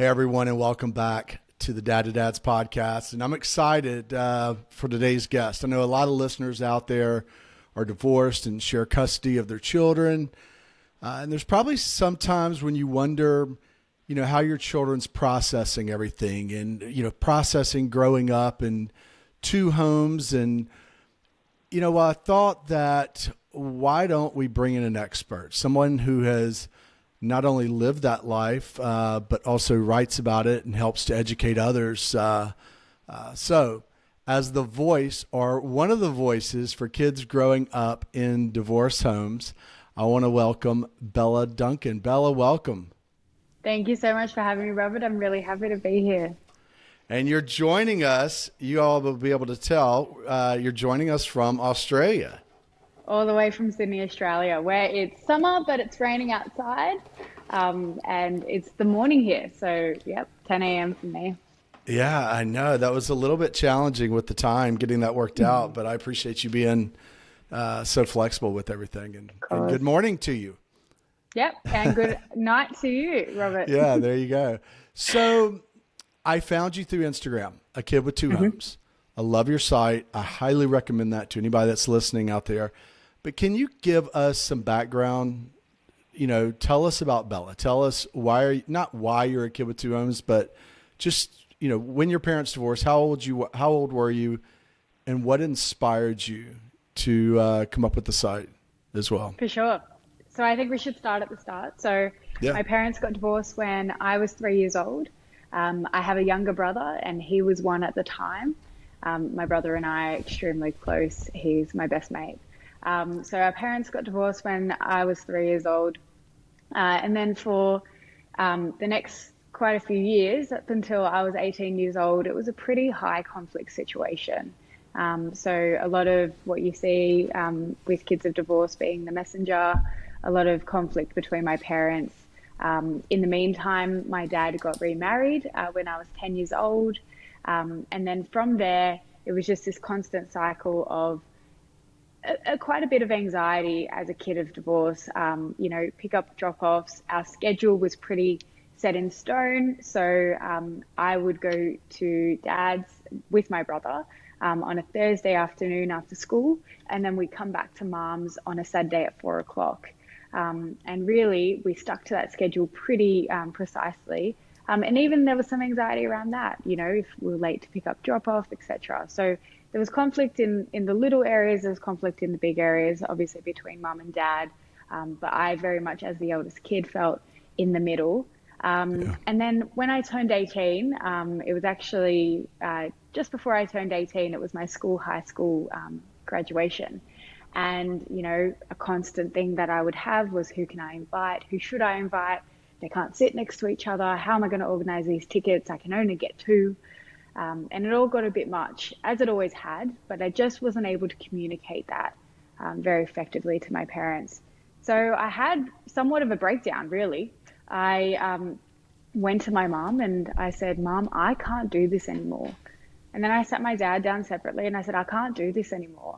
Hey, everyone, and welcome back to the Dad to Dads podcast. And I'm excited for today's guest. I know a lot of listeners out there are divorced and share custody of their children. And there's probably some times when you wonder, how your children's processing everything and, processing growing up in two homes. And, I thought that why don't we bring in an expert, someone who has not only lived that life, but also writes about it and helps to educate others. So as the voice or one of the voices for kids growing up in divorced homes, I want to welcome Bella Duncan. Bella, welcome. Thank you so much for having me, Robert. I'm really happy to be here. And you're joining us, you all will be able to tell, you're joining us from Australia. All the way from Sydney, Australia, where it's summer, but it's raining outside. And it's the morning here. So, 10 a.m. for me. Yeah, I know. That was a little bit challenging with the time, getting that worked out. But I appreciate you being so flexible with everything. And good morning to you. Yep. And good night to you, Robert. Yeah, there you go. So I found you through Instagram, A Kid with Two Homes. I love your site. I highly recommend that to anybody that's listening out there. But can you give us some background? Tell us about Bella. Tell us not why you're a kid with two homes, but just, when your parents divorced, how old were you, and what inspired you to come up with the site as well? For sure. So I think we should start at the start. So My parents got divorced when I was 3 years old. I have a younger brother, and he was one at the time. My brother and I are extremely close. He's my best mate. So our parents got divorced when I was 3 years old. And then for the next quite a few years, up until I was 18 years old, it was a pretty high conflict situation. So a lot of what you see with kids of divorce being the messenger, a lot of conflict between my parents. In the meantime, my dad got remarried when I was 10 years old. And then from there, it was just this constant cycle of quite a bit of anxiety as a kid of divorce, pick up drop offs. Our schedule was pretty set in stone. So I would go to dad's with my brother on a Thursday afternoon after school. And then we'd come back to mom's on a Saturday at 4 o'clock. And really, we stuck to that schedule pretty precisely. And even there was some anxiety around that, if we were late to pick up drop off, etc. So there was conflict in the little areas, there was conflict in the big areas, obviously between mum and dad. But I very much, as the eldest kid, felt in the middle. And then when I turned 18, it was actually just before I turned 18, it was my high school graduation. And, a constant thing that I would have was, who can I invite? Who should I invite? They can't sit next to each other. How am I going to organize these tickets? I can only get two. And it all got a bit much, as it always had, but I just wasn't able to communicate that very effectively to my parents. So I had somewhat of a breakdown, really. I went to my mom and I said, Mom, I can't do this anymore. And then I sat my dad down separately and I said, I can't do this anymore.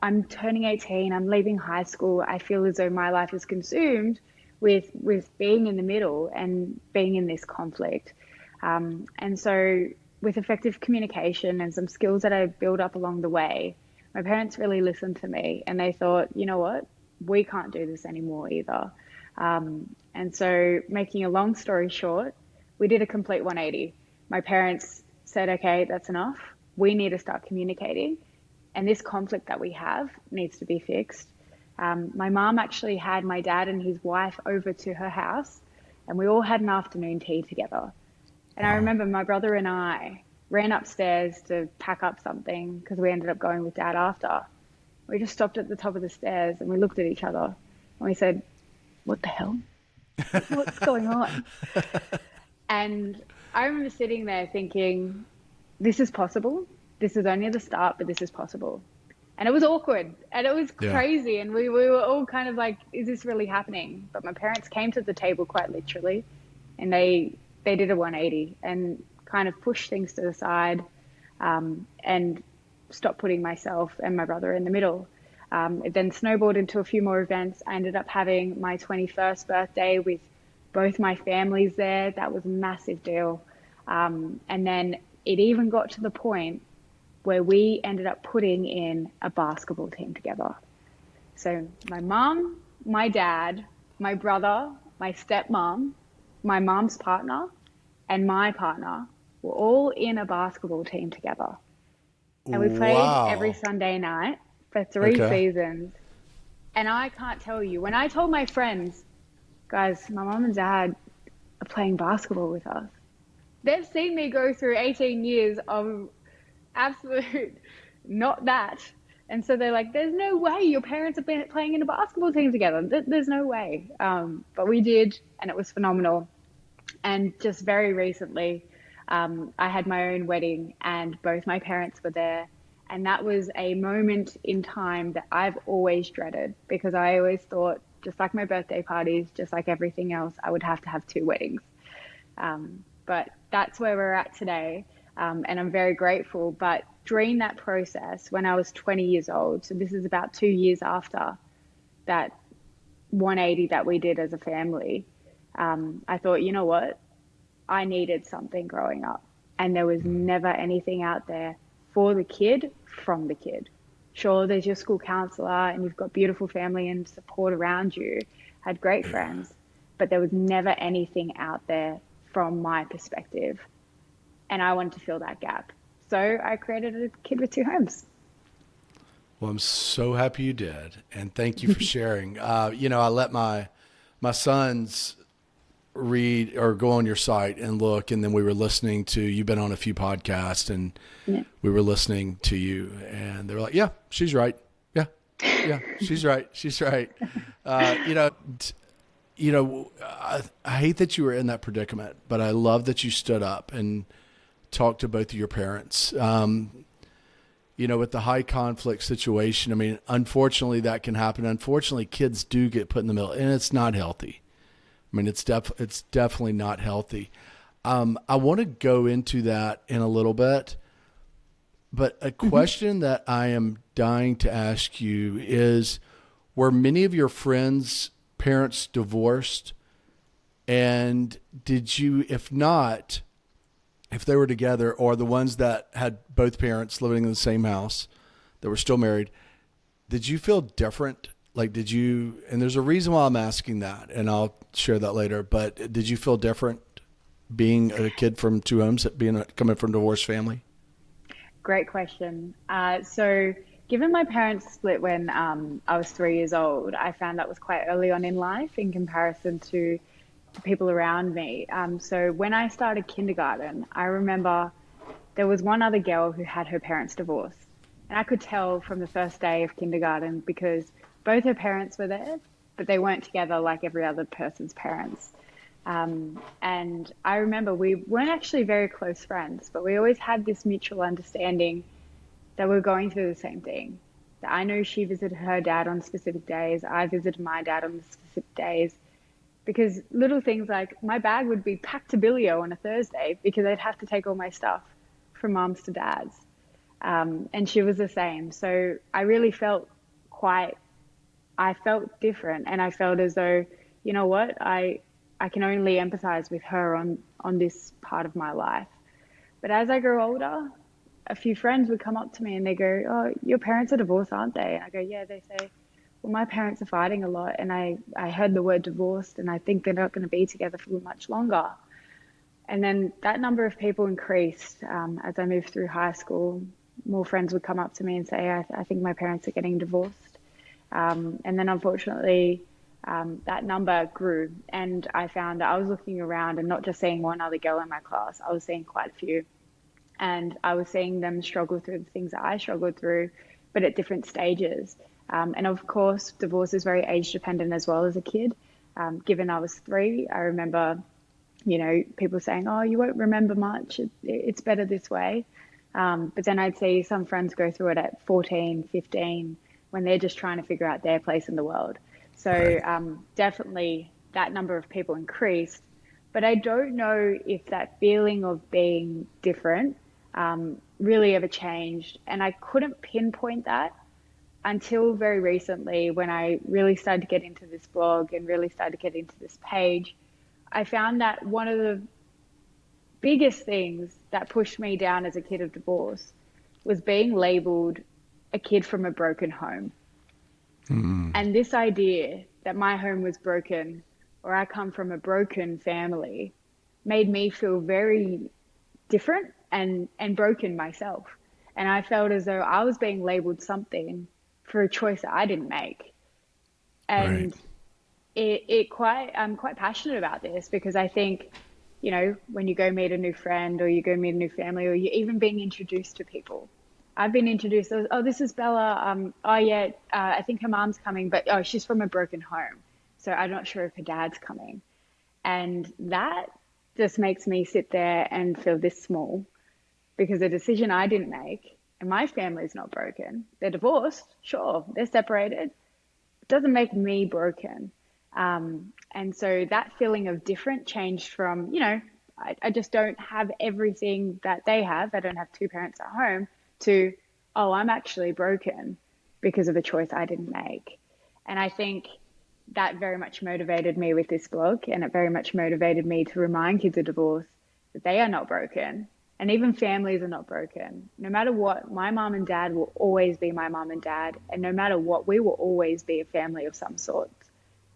I'm turning 18, I'm leaving high school. I feel as though my life is consumed with being in the middle and being in this conflict. And so with effective communication and some skills that I built up along the way, my parents really listened to me and they thought, you know what, we can't do this anymore either. And so making a long story short, we did a complete 180. My parents said, okay, that's enough. We need to start communicating. And this conflict that we have needs to be fixed. My mom actually had my dad and his wife over to her house, and we all had an afternoon tea together. And I remember my brother and I ran upstairs to pack up something because we ended up going with dad after. We just stopped at the top of the stairs and we looked at each other and we said, what the hell? What's going on? And I remember sitting there thinking, this is possible. This is only the start, but this is possible. And it was awkward and it was crazy. And we were all kind of like, is this really happening? But my parents came to the table quite literally and they did a 180 and kind of pushed things to the side and stopped putting myself and my brother in the middle. It then snowballed into a few more events. I ended up having my 21st birthday with both my families there. That was a massive deal. And then it even got to the point where we ended up putting in a basketball team together. So my mom, my dad, my brother, my stepmom, my mom's partner, and my partner were all in a basketball team together. And we played every Wow. Sunday night for 3 seasons. And I can't tell you, when I told my friends, guys, my mom and dad are playing basketball with us, they've seen me go through 18 years of absolute not that. And so they're like, there's no way your parents have been playing in a basketball team together. There's no way. But we did, and it was phenomenal. And just very recently, I had my own wedding and both my parents were there. And that was a moment in time that I've always dreaded, because I always thought, just like my birthday parties, just like everything else, I would have to have two weddings. But that's where we're at today. And I'm very grateful. But during that process, when I was 20 years old, so this is about 2 years after that 180 that we did as a family, I thought, you know what? I needed something growing up. And there was never anything out there for the kid from the kid. Sure, there's your school counselor and you've got beautiful family and support around you. I had great friends, but there was never anything out there from my perspective. And I wanted to fill that gap. So I created a Kid with Two Homes. Well, I'm so happy you did, and thank you for sharing. I let my sons read or go on your site and look, and then we were listening to, you've been on a few podcasts, and Yeah. we were listening to you, and they were like, yeah, she's right. Yeah, she's right. She's right. Uh, you know, I hate that you were in that predicament, but I love that you stood up and talked to both of your parents. With the high conflict situation, I mean, unfortunately that can happen. Unfortunately, kids do get put in the middle, and it's not healthy. I mean, it's definitely not healthy. I want to go into that in a little bit, but a question that I am dying to ask you is, were many of your friends' parents divorced? And did you, if not, if they were together, or the ones that had both parents living in the same house that were still married, did you feel different? Like, and there's a reason why I'm asking that, and I'll share that later, but did you feel different being a kid from two homes, coming from a divorced family? Great question. So given my parents split when I was 3 years old, I found that was quite early on in life in comparison to the people around me. So when I started kindergarten, I remember there was one other girl who had her parents divorced. And I could tell from the first day of kindergarten because both her parents were there, but they weren't together like every other person's parents. And I remember we weren't actually very close friends, but we always had this mutual understanding that we were going through the same thing. That I know she visited her dad on specific days, I visited my dad on specific days, because little things like my bag would be packed to Billio on a Thursday because I'd have to take all my stuff from mom's to dad's. And she was the same. So I really I felt different, and I felt as though, you know what, I can only empathize with her on this part of my life. But as I grew older, a few friends would come up to me and they go, oh, your parents are divorced, aren't they? And I go, yeah. They say, well, my parents are fighting a lot, and I heard the word divorced, and I think they're not going to be together for much longer. And then that number of people increased as I moved through high school. More friends would come up to me and say, I think my parents are getting divorced. And then unfortunately, that number grew, and I found that I was looking around and not just seeing one other girl in my class, I was seeing quite a few. And I was seeing them struggle through the things that I struggled through, but at different stages. And of course, divorce is very age dependent as well as a kid. Given I was 3, I remember, people saying, oh, you won't remember much. It's better this way. But then I'd see some friends go through it at 14, 15, when they're just trying to figure out their place in the world. So Right. definitely that number of people increased. But I don't know if that feeling of being different really ever changed. And I couldn't pinpoint that until very recently when I really started to get into this blog and really started to get into this page. I found that one of the biggest things that pushed me down as a kid of divorce was being labeled a kid from a broken home. And this idea that my home was broken or I come from a broken family made me feel very different and broken myself. And I felt as though I was being labeled something for a choice that I didn't make. And I'm quite passionate about this because I think, you know, when you go meet a new friend or you go meet a new family or you're even being introduced to people, I've been introduced as, oh, this is Bella. Oh, yeah, I think her mom's coming, but oh, she's from a broken home. So I'm not sure if her dad's coming. And that just makes me sit there and feel this small because a decision I didn't make and my family's not broken. They're divorced, sure, they're separated. It doesn't make me broken. And so that feeling of different changed from, you know, I just don't have everything that they have. I don't have two parents at home to, oh, I'm actually broken because of a choice I didn't make. And I think that very much motivated me with this blog, and it very much motivated me to remind kids of divorce that they are not broken, and even families are not broken. No matter what, my mom and dad will always be my mom and dad, and no matter what, we will always be a family of some sort.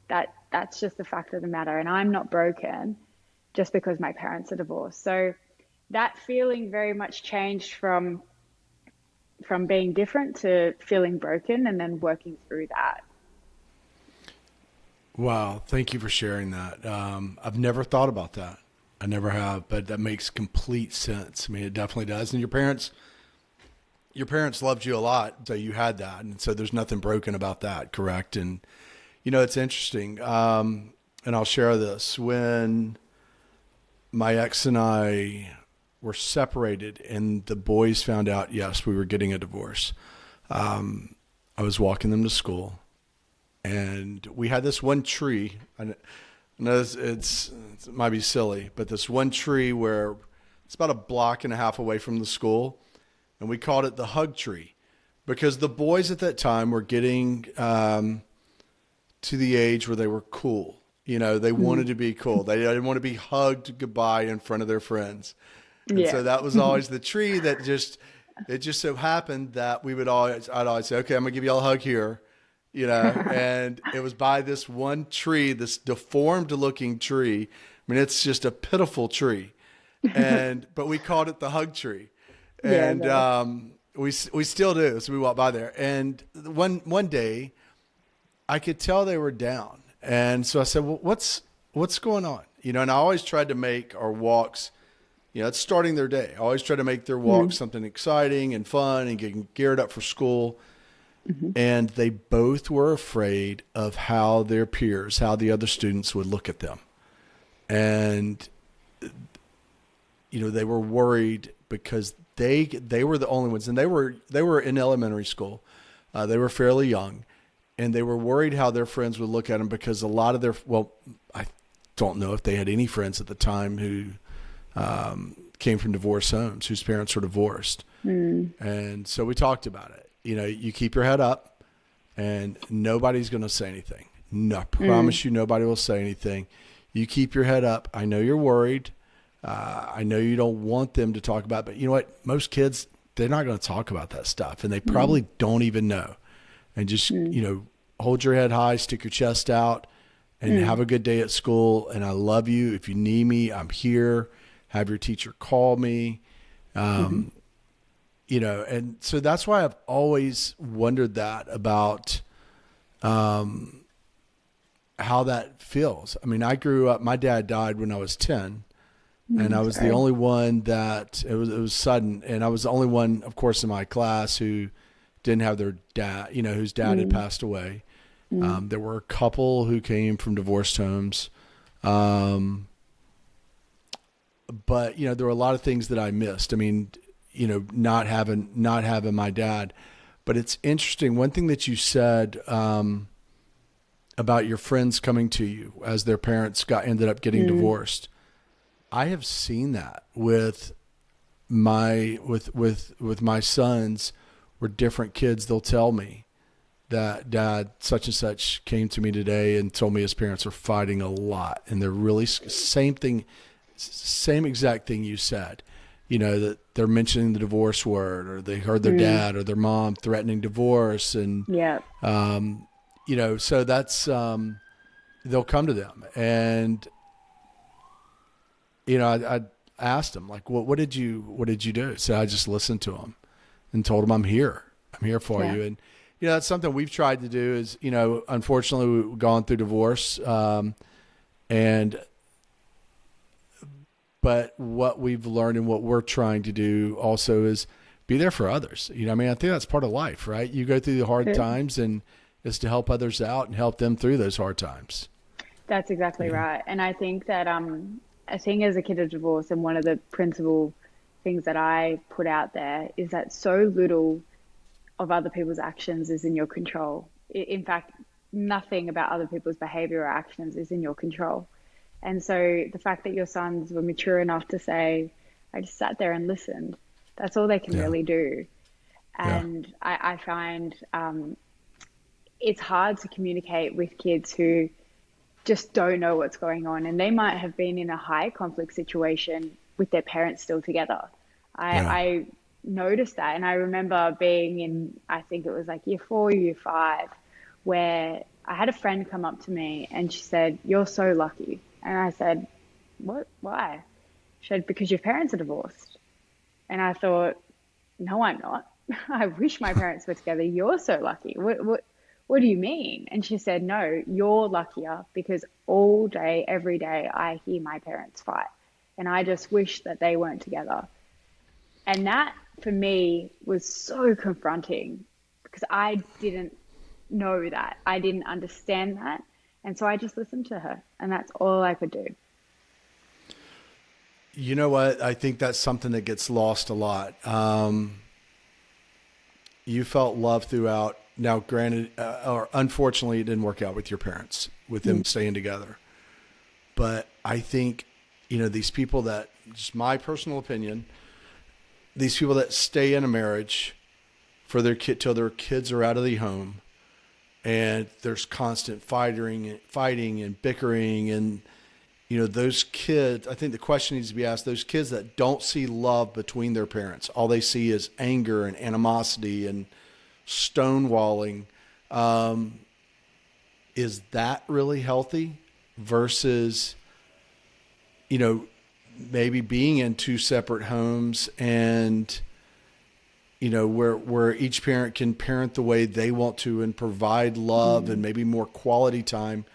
That's just the fact of the matter, and I'm not broken just because my parents are divorced. So that feeling very much changed from being different to feeling broken and then working through that. Wow. Thank you for sharing that. I've never thought about that. I never have, but that makes complete sense. I mean, it definitely does. And your parents loved you a lot. So you had that. And so there's nothing broken about that. Correct. And, you know, it's interesting. And I'll share this. When my ex and I were separated and the boys found out, yes, we were getting a divorce. I was walking them to school and we had this one tree. I know it might be silly, but this one tree where it's about a block and a half away from the school. And we called it the hug tree because the boys at that time were getting to the age where they were cool. You know, they wanted to be cool. They didn't want to be hugged goodbye in front of their friends. And so that was always the tree that it just so happened that I'd always say, okay, I'm gonna give y'all a hug here, you know, and it was by this one tree, this deformed looking tree. I mean, it's just a pitiful tree. But we called it the hug tree. And we still do. So we walk by there. And one day I could tell they were down. And so I said, well, what's going on? You know, and I always tried to make our walks, you know, it's starting their day. I always try to make their walk something exciting and fun and getting geared up for school. And they both were afraid of how their peers, how the other students would look at them. And, you know, they were worried because they were the only ones, and they were in elementary school. They were fairly young, and they were worried how their friends would look at them because a lot of I don't know if they had any friends at the time who came from divorced homes, whose parents were divorced. And so we talked about it. You know, you keep your head up and nobody's going to say anything. No, I promise you nobody will say anything. You keep your head up. I know you're worried. I know you don't want them to talk about it, but you know what? Most kids, they're not going to talk about that stuff, and they probably don't even know. And just, you know, hold your head high, stick your chest out, and have a good day at school. And I love you. If you need me, I'm here. Have your teacher call me. You know, and so that's why I've always wondered that about how that feels. I mean, I grew up, my dad died when I was 10. And I was the only one that it was sudden. And I was the only one, of course, in my class who didn't have their dad, you know, whose dad had passed away. There were a couple who came from divorced homes. But, you know, there were a lot of things that I missed. I mean, you know, not having my dad, but it's interesting. One thing that you said, about your friends coming to you as their parents ended up getting divorced. I have seen that with my sons, where different kids, they'll tell me, that dad such and such came to me today and told me his parents are fighting a lot, and they're really same exact thing you said, that they're mentioning the divorce word, or they heard their dad or their mom threatening divorce. And, Yeah. So that's, they'll come to them. And, I asked them, like, what did you do? So I just listened to them and told them, I'm here for you. And, that's something we've tried to do is, unfortunately we've gone through divorce. But what we've learned and what we're trying to do also is be there for others. I think that's part of life, right? You go through the hard times, and it's to help others out and help them through those hard times. That's exactly right. And I think that I think as a kid of divorce, and one of the principal things that I put out there is that so little of other people's actions is in your control. In fact, nothing about other people's behavior or actions is in your control. And so the fact that your sons were mature enough to say, I just sat there and listened, that's all they can really do. And I find it's hard to communicate with kids who just don't know what's going on. And they might have been in a high conflict situation with their parents still together. I noticed that. And I remember being in, I think it was like year 4, year 5, where I had a friend come up to me and she said, "You're so lucky." And I said, "What? Why?" She said, "Because your parents are divorced." And I thought, no, I'm not. I wish my parents were together. You're so lucky. What do you mean? And she said, "No, you're luckier because all day, every day, I hear my parents fight. And I just wish that they weren't together." And that, for me, was so confronting because I didn't know that. I didn't understand that. And so I just listened to her, and that's all I could do. You know what? I think that's something that gets lost a lot. You felt love throughout. Now, granted, or unfortunately, it didn't work out with your parents, with them staying together. But I think, these people that, just my personal opinion, these people that stay in a marriage for their kid till their kids are out of the home, and there's constant fighting and bickering, and those kids. I think the question needs to be asked: those kids that don't see love between their parents, all they see is anger and animosity and stonewalling. Is that really healthy? Versus, maybe being in 2 separate homes, and where each parent can parent the way they want to and provide love and maybe more quality time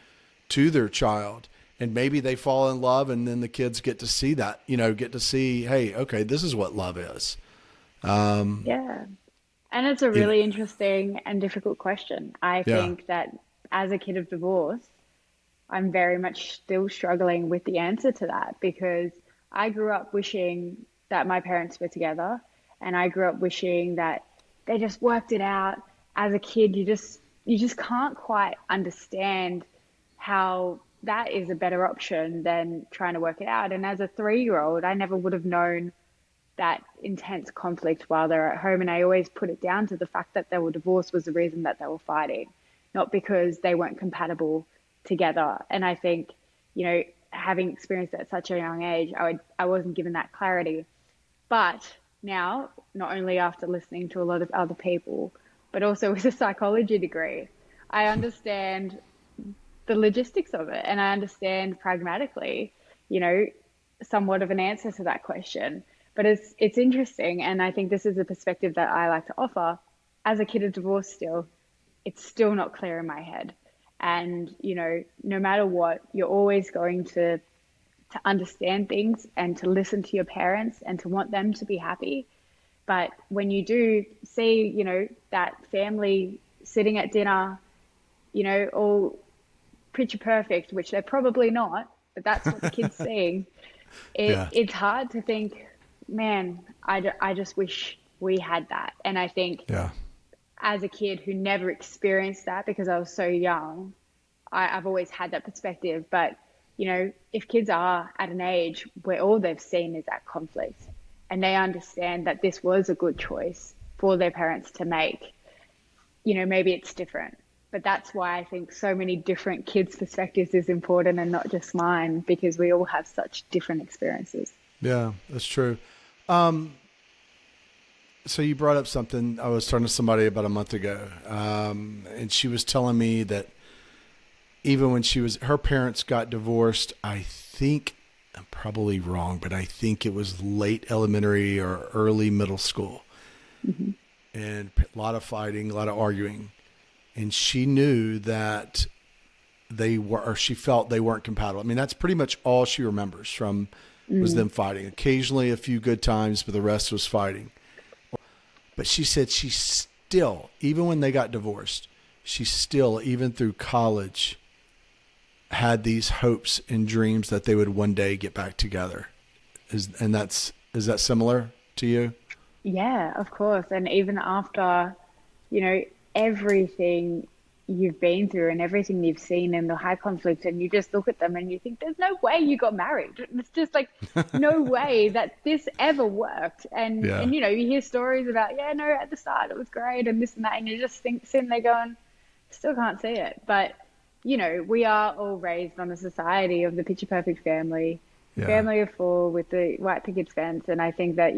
to their child. And maybe they fall in love, and then the kids get to see that, get to see, hey, okay, this is what love is. Yeah. And it's a really interesting and difficult question. I think that as a kid of divorce, I'm very much still struggling with the answer to that, because I grew up wishing that my parents were together, and I grew up wishing that they just worked it out. As a kid, you just can't quite understand how that is a better option than trying to work it out. And as a 3-year-old, I never would have known that intense conflict while they're at home. And I always put it down to the fact that they were divorced was the reason that they were fighting, not because they weren't compatible together. And I think, having experienced at such a young age, I wasn't given that clarity. But now, not only after listening to a lot of other people, but also with a psychology degree, I understand the logistics of it, and I understand pragmatically, somewhat of an answer to that question. But it's interesting, and I think this is a perspective that I like to offer. As a kid of divorce still, it's still not clear in my head. And, no matter what, you're always going to understand things and to listen to your parents and to want them to be happy. But when you do see, that family sitting at dinner, all picture perfect, which they're probably not, but that's what the kid's seeing. It's hard to think, man, I just wish we had that. And I think as a kid who never experienced that because I was so young, I've always had that perspective. But, if kids are at an age where all they've seen is that conflict, and they understand that this was a good choice for their parents to make, maybe it's different. But that's why I think so many different kids' perspectives is important and not just mine, because we all have such different experiences. Yeah, that's true. Um, so you brought up something I was talking to somebody about a month ago, and she was telling me that even when her parents got divorced, I think, I'm probably wrong, but I think it was late elementary or early middle school, Mm-hmm. and a lot of fighting, a lot of arguing. And she knew that she felt they weren't compatible. I mean, that's pretty much all she remembers from was them fighting. Occasionally a few good times, but the rest was fighting. But she said she still, even when they got divorced, she still, even through college, had these hopes and dreams that they would one day get back together. Is that similar to you? Yeah, of course. And even after, you know, everything you've been through and everything you've seen in the high conflict, and you just look at them and you think, there's no way you got married. It's just like, no way that this ever worked. Yeah. And you hear stories about, yeah, no, at the start it was great and this and that, and you just sitting there going, still can't see it. But, we are all raised on a society of the picture perfect family, Yeah. family of four with the white picket fence. And I think that,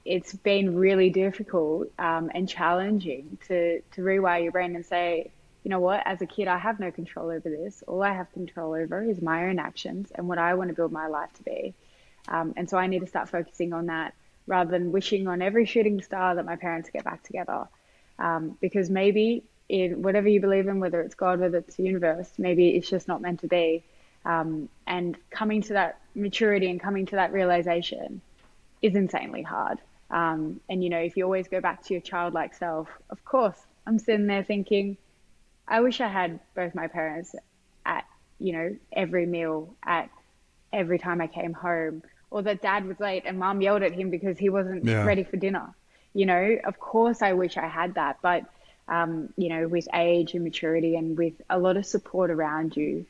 it's been really difficult and challenging to rewire your brain and say, you know what, as a kid, I have no control over this. All I have control over is my own actions and what I want to build my life to be. And so I need to start focusing on that rather than wishing on every shooting star that my parents get back together. Because maybe in whatever you believe in, whether it's God, whether it's the universe, maybe it's just not meant to be. And coming to that maturity and coming to that realization is insanely hard. And if you always go back to your childlike self, of course, I'm sitting there thinking, I wish I had both my parents at, every meal, at every time I came home, or that dad was late and mom yelled at him because he wasn't Yeah. ready for dinner. Of course I wish I had that, but, with age and maturity and with a lot of support around you,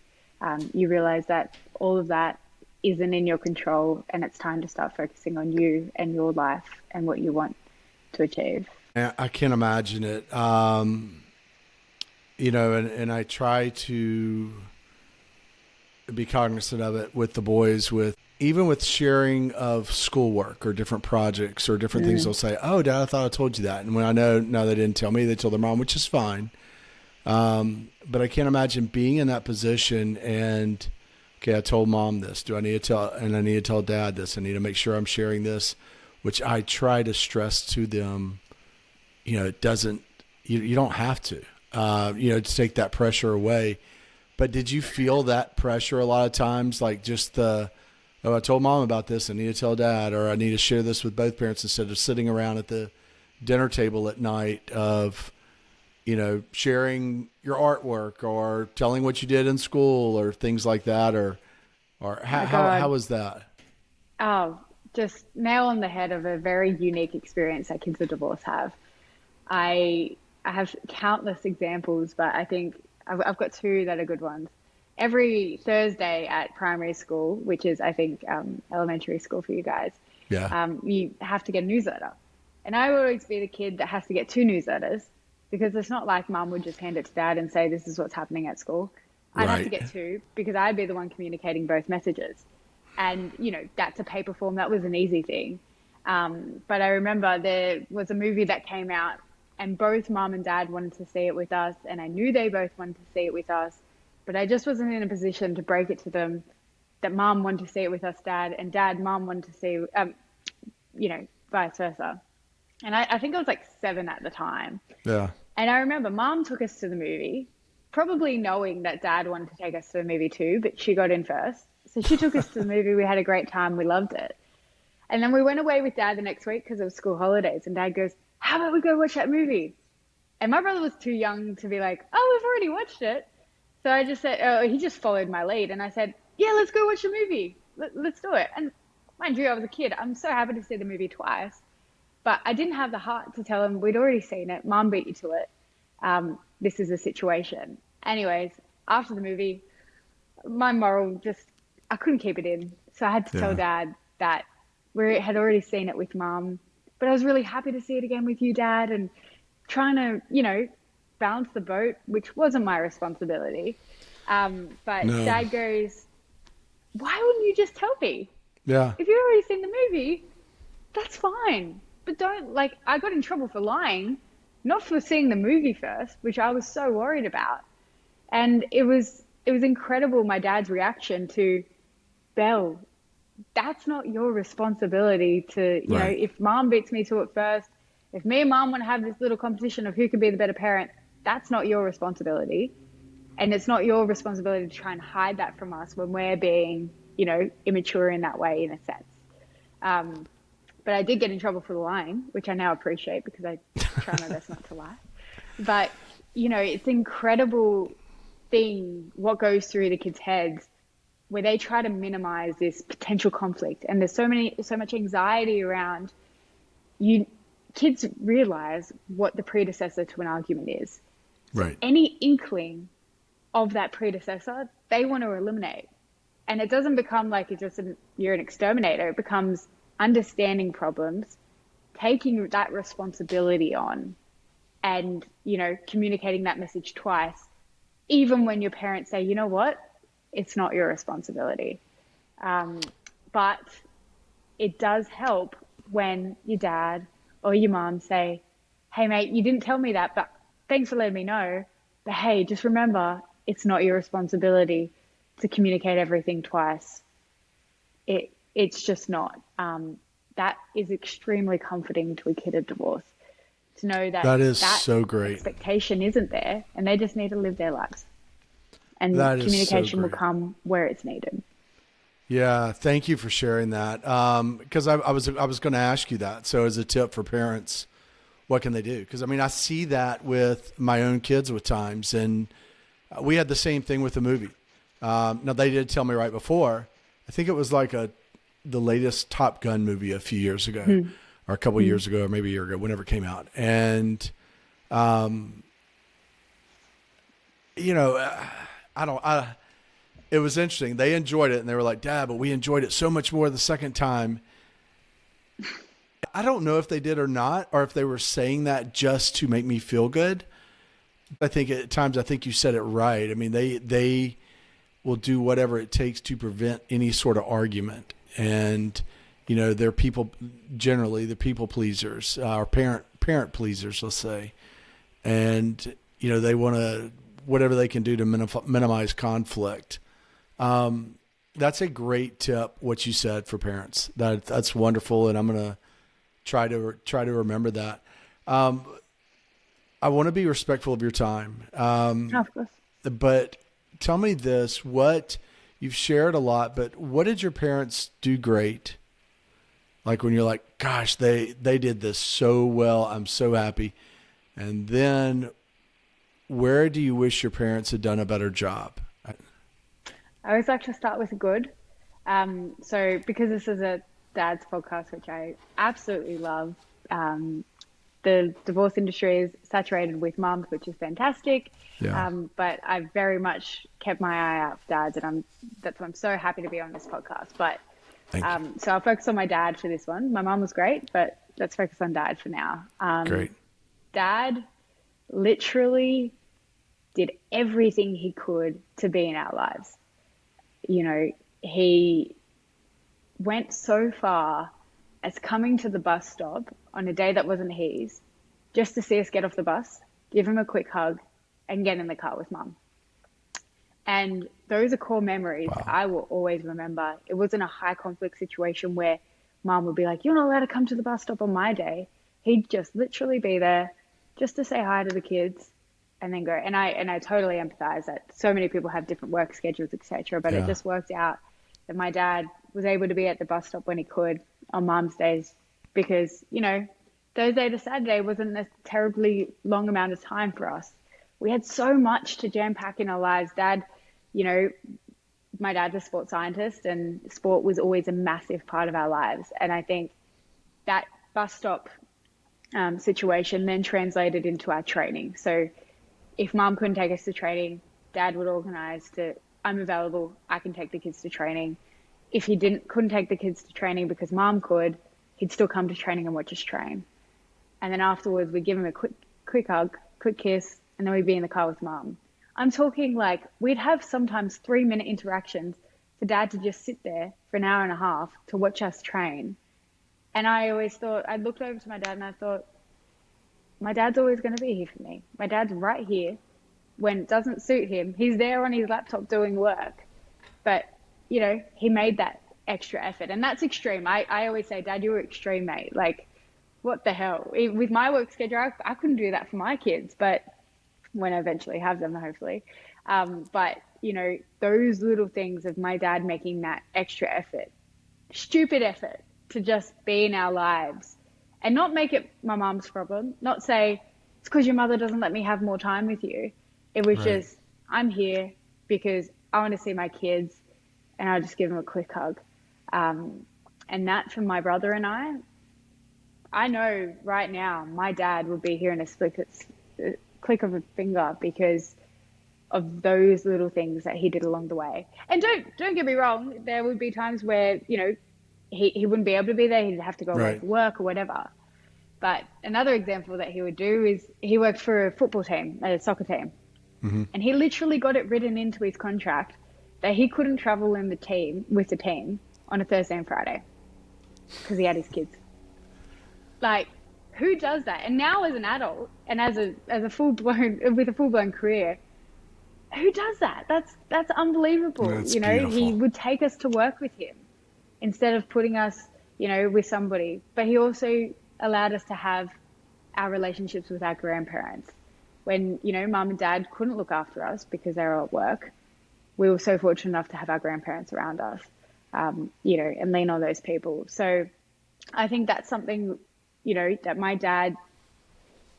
you realize that all of that isn't in your control, and it's time to start focusing on you and your life and what you want to achieve. I can't imagine it. And I try to be cognizant of it with the boys, even with sharing of schoolwork or different projects or different things. They'll say, "Oh, Dad, I thought I told you that." And when I know, no, they didn't tell me. They told their mom, which is fine. But I can't imagine being in that position and, okay, I told mom this. Do I need to tell, and I need to tell dad this. I need to make sure I'm sharing this, which I try to stress to them. It doesn't, you don't have to, to take that pressure away. But did you feel that pressure a lot of times? Like just oh, I told mom about this. I need to tell dad, or I need to share this with both parents instead of sitting around at the dinner table at night of, sharing your artwork or telling what you did in school or things like that, or how was that? Oh, just nail on the head of a very unique experience that kids with divorce have. I have countless examples, but I think I've got two that are good ones. Every Thursday at primary school, which is, I think, elementary school for you guys, Yeah. you have to get a newsletter. And I would always be the kid that has to get two newsletters, because it's not like mum would just hand it to dad and say, this is what's happening at school. I'd have to Right. get two because I'd be the one communicating both messages. And, that's a paper form. That was an easy thing. But I remember there was a movie that came out and both mom and dad wanted to see it with us. And I knew they both wanted to see it with us, but I just wasn't in a position to break it to them that mom wanted to see it with us, dad, and mom wanted to see, vice versa. And I think I was like 7 at the time. Yeah. And I remember mom took us to the movie, probably knowing that dad wanted to take us to the movie too, but she got in first. So she took us to the movie. We had a great time. We loved it. And then we went away with dad the next week because it was school holidays. And dad goes, how about we go watch that movie? And my brother was too young to be like, oh, we've already watched it. So I just said, oh, he just followed my lead. And I said, yeah, let's go watch the movie. Let's do it. And mind you, I was a kid. I'm so happy to see the movie twice. But I didn't have the heart to tell him we'd already seen it. Mom beat you to it. This is a situation. Anyways, after the movie, my moral I couldn't keep it in. So I had to tell dad that we had already seen it with mom, but I was really happy to see it again with you, dad. And trying to, balance the boat, which wasn't my responsibility. But No. Dad goes, why wouldn't you just tell me? Yeah. If you've already seen the movie, that's fine. But don't, like, I got in trouble for lying, not for seeing the movie first, which I was so worried about. And it was incredible, my dad's reaction to, Belle, that's not your responsibility to, Right. if mom beats me to it first, if me and mom want to have this little competition of who can be the better parent, that's not your responsibility. And it's not your responsibility to try and hide that from us when we're being, immature in that way, in a sense. But I did get in trouble for lying, which I now appreciate because I try my best not to lie. But, it's an incredible thing what goes through the kids' heads where they try to minimize this potential conflict. And there's so much anxiety around you. Kids realize what the predecessor to an argument is. Right. Any inkling of that predecessor, they want to eliminate. And it doesn't become like you're an exterminator. It becomes understanding problems, taking that responsibility on, and, communicating that message twice, even when your parents say, you know what, it's not your responsibility. But it does help when your dad or your mom say, hey, mate, you didn't tell me that, but thanks for letting me know. But hey, just remember, it's not your responsibility to communicate everything twice. It's just not. That is extremely comforting to a kid of divorce, to know that That is that so great. expectation isn't there and they just need to live their lives. And That is so communication will great. come where it's needed. Yeah, thank you for sharing that. Because I was going to ask you that. So as a tip for parents, what can they do? Because I mean, I see that with my own kids with times, and we had the same thing with the movie. Now they did tell me right before. I think it was like the latest Top Gun movie a few years ago, or a couple years ago, or maybe a year ago, whenever it came out, and it was interesting. They enjoyed it, and they were like, Dad, but we enjoyed it so much more the second time. I don't know if they did or not, or if they were saying that just to make me feel good. I think at times, I think you said it right. I mean, they will do whatever it takes to prevent any sort of argument. And, they're people, generally, the people pleasers, or parent pleasers, let's say. And, they want to, whatever they can do to minimize conflict. That's a great tip, what you said for parents. That's wonderful, and I'm going to try to remember that. I want to be respectful of your time. Of course. But tell me this, what you've shared a lot, but what did your parents do great? Like when you're like, gosh, they did this so well. I'm so happy. And then where do you wish your parents had done a better job? I always like to start with good. So because this is a dad's podcast, which I absolutely love, the divorce industry is saturated with moms, which is fantastic. Yeah. But I've very much kept my eye out for dads, and that's why I'm so happy to be on this podcast. But Thank you. so I'll focus on my dad for this one. My mom was great, but let's focus on dad for now. Great. Dad literally did everything he could to be in our lives. He went so far as coming to the bus stop on a day that wasn't his, just to see us get off the bus, give him a quick hug, and get in the car with mum. And those are core memories I will always remember. It wasn't a high conflict situation where mum would be like, you're not allowed to come to the bus stop on my day. He'd just literally be there just to say hi to the kids and then go. And I totally empathize that so many people have different work schedules, etc. But it just worked out that my dad was able to be at the bus stop when he could on mum's days because, Thursday to Saturday wasn't a terribly long amount of time for us. We had so much to jam pack in our lives. Dad, my dad's a sports scientist and sport was always a massive part of our lives. And I think that bus stop situation then translated into our training. So if mum couldn't take us to training, dad would organize I'm available, I can take the kids to training. If he couldn't take the kids to training because mum could, he'd still come to training and watch us train. And then afterwards, we'd give him a quick quick hug, quick kiss, and then we'd be in the car with mum. I'm talking like we'd have sometimes 3-minute interactions for dad to just sit there for an hour and a half to watch us train. And I always thought, I looked over to my dad and I thought, my dad's always going to be here for me. My dad's right here. When it doesn't suit him, he's there on his laptop doing work. But, you know, he made that extra effort. And that's extreme. I always say, Dad, you were extreme, mate. Like, what the hell? With my work schedule, I couldn't do that for my kids. But when I eventually have them, hopefully. But, you know, those little things of my dad making that extra effort, stupid effort to just be in our lives and not make it my mom's problem, not say, it's because your mother doesn't let me have more time with you. It was just, I'm here because I want to see my kids and I'll just give them a quick hug. And that for my brother and I know right now my dad would be here in a click of a finger because of those little things that he did along the way. And don't get me wrong, there would be times where, you know, he wouldn't be able to be there. He'd have to go away for work or whatever. But another example that he would do is he worked for a football team, a soccer team. Mm-hmm. And he literally got it written into his contract that he couldn't travel with the team on a Thursday and Friday because he had his kids. Like, who does that? And now as an adult and as a full-blown career, who does that? That's unbelievable. That's beautiful. He would take us to work with him instead of putting us, you know, with somebody. But he also allowed us to have our relationships with our grandparents. When, you know, mum and dad couldn't look after us because they were at work, we were so fortunate enough to have our grandparents around us, you know, and lean on those people. So I think that's something, you know, that my dad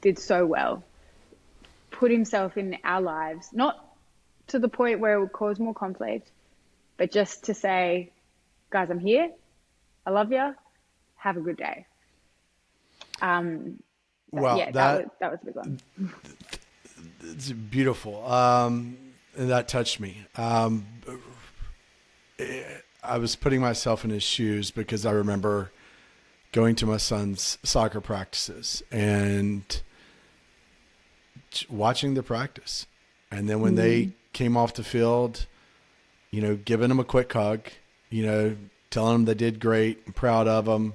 did so well. Put himself in our lives, not to the point where it would cause more conflict, but just to say, guys, I'm here. I love you. Have a good day. Well, yeah, that was a big one. It's beautiful. And that touched me. I was putting myself in his shoes because I remember going to my son's soccer practices and watching the practice. And then when they came off the field, you know, giving them a quick hug, you know, telling them they did great and proud of them,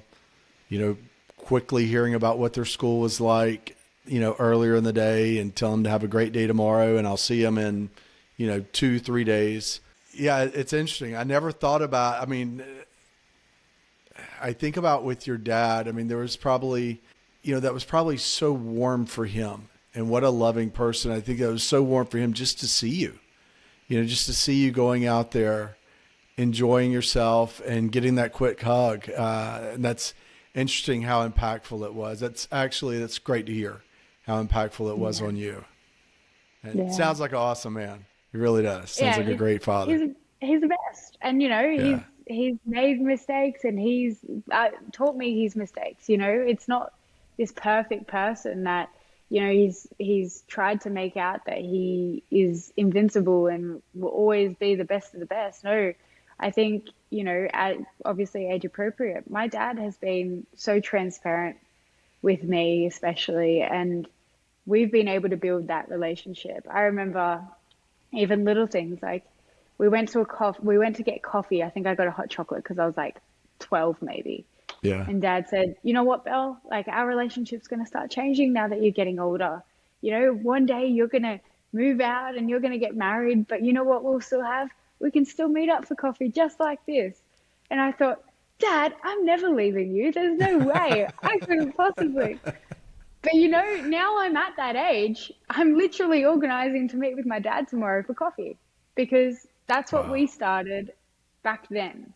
you know, quickly hearing about what their school was like, you know, earlier in the day and tell them to have a great day tomorrow and I'll see them in, you know, 2-3 days. Yeah, it's interesting. I never thought about, I mean, I think about with your dad, I mean, there was probably, you know, that was probably so warm for him and what a loving person. I think that was so warm for him just to see you, you know, just to see you going out there, enjoying yourself and getting that quick hug. And that's interesting how impactful it was. That's great to hear how impactful it was on you. And it sounds like an awesome man. He really does. Sounds like a great father. He's the best. And, you know, he's made mistakes and he's taught me his mistakes. You know, it's not this perfect person that, you know, he's tried to make out that he is invincible and will always be the best of the best. No, I think, you know, obviously age appropriate. My dad has been so transparent with me, especially, and we've been able to build that relationship. I remember even little things like we went to get coffee. I think I got a hot chocolate because I was like 12 maybe. Yeah. And Dad said, you know what, Belle, like our relationship's going to start changing now that you're getting older. You know, one day you're going to move out and you're going to get married, but you know what we'll still have? We can still meet up for coffee just like this. And I thought, Dad, I'm never leaving you. There's no way. I couldn't possibly. But, you know, now I'm at that age, I'm literally organizing to meet with my dad tomorrow for coffee because that's what we started back then.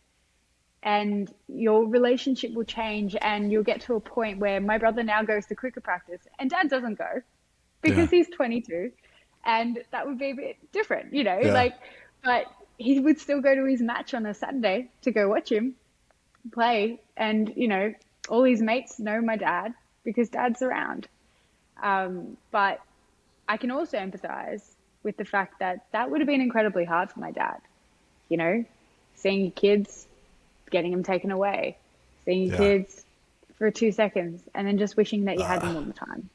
And your relationship will change and you'll get to a point where my brother now goes to cricket practice and Dad doesn't go because he's 22 and that would be a bit different, you know, but he would still go to his match on a Saturday to go watch him play. And, you know, all his mates know my dad because Dad's around. But I can also empathize with the fact that would have been incredibly hard for my dad, you know, seeing your kids, getting them taken away, seeing your kids for 2 seconds and then just wishing that you had them all the time.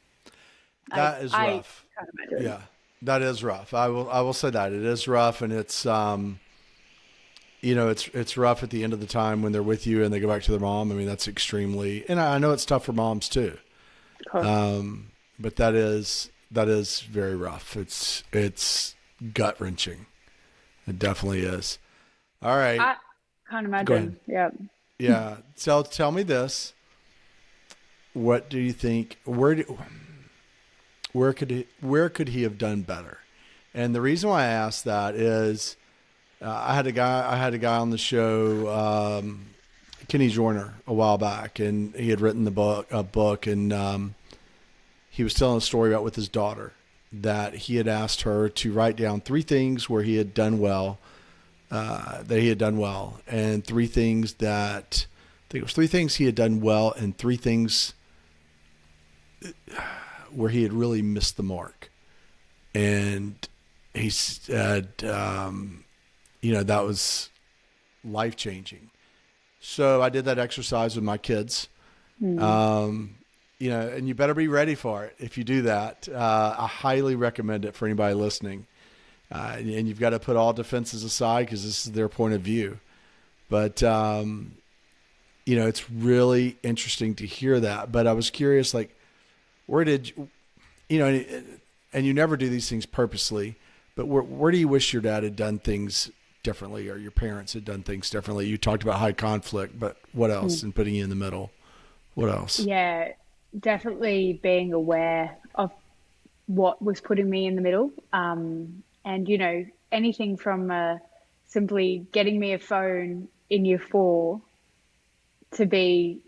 That is I rough. can't imagine. Yeah, that is rough. I will say that it is rough, and it's it's rough at the end of the time when they're with you and they go back to their mom. I mean, that's extremely, and I know it's tough for moms too. Of course. But that is very rough. It's gut wrenching. It definitely is. All right, I can't go ahead. imagine. Yeah. Yeah. So tell me this. What do you think? Where could he have done better? And the reason why I asked that is I had a guy on the show, Kenny Joyner, a while back, and he had written a book, and he was telling a story about with his daughter that he had asked her to write down three things where he had done well, and three things that I think it was three things he had done well, and three things where he had really missed the mark. And he said, that was life changing. So I did that exercise with my kids. And you better be ready for it if you do that. I highly recommend it for anybody listening. And you've got to put all defenses aside because this is their point of view. But, it's really interesting to hear that. But I was curious, like, where did and you never do these things purposely, but where do you wish your dad had done things differently or your parents had done things differently? You talked about high conflict, but what else? And putting you in the middle. What else? Yeah, definitely being aware of what was putting me in the middle. And, anything from simply getting me a phone in year 4 to be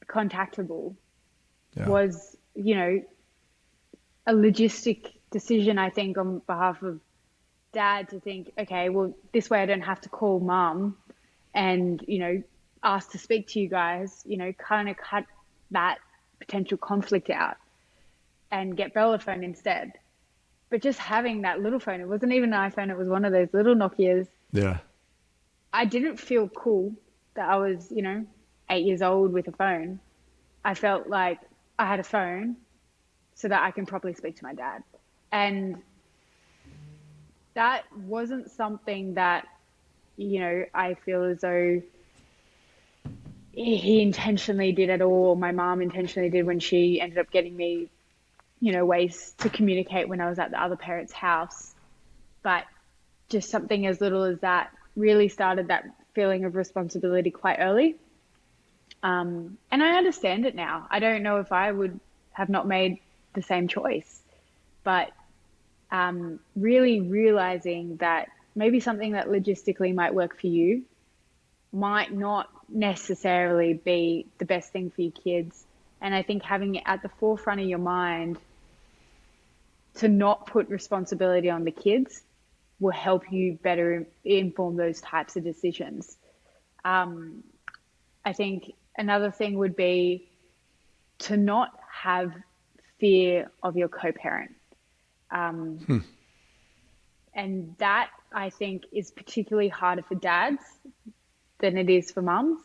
contactable was, a logistic decision, I think, on behalf of dad to think, okay, well, this way I don't have to call mum and, ask to speak to you guys, kind of cut that potential conflict out and get Bella a phone instead. But just having that little phone, it wasn't even an iPhone, it was one of those little Nokias. Yeah. I didn't feel cool that I was, 8 years old with a phone. I felt like I had a phone so that I can properly speak to my dad. And that wasn't something that, I feel as though he intentionally did at all. My mom intentionally did when she ended up getting me, ways to communicate when I was at the other parent's house. But just something as little as that really started that feeling of responsibility quite early. And I understand it now. I don't know if I would have not made the same choice, but really realizing that maybe something that logistically might work for you might not necessarily be the best thing for your kids. And I think having it at the forefront of your mind to not put responsibility on the kids will help you better inform those types of decisions. I think another thing would be to not have fear of your co-parent. And that, I think, is particularly harder for dads than it is for mums.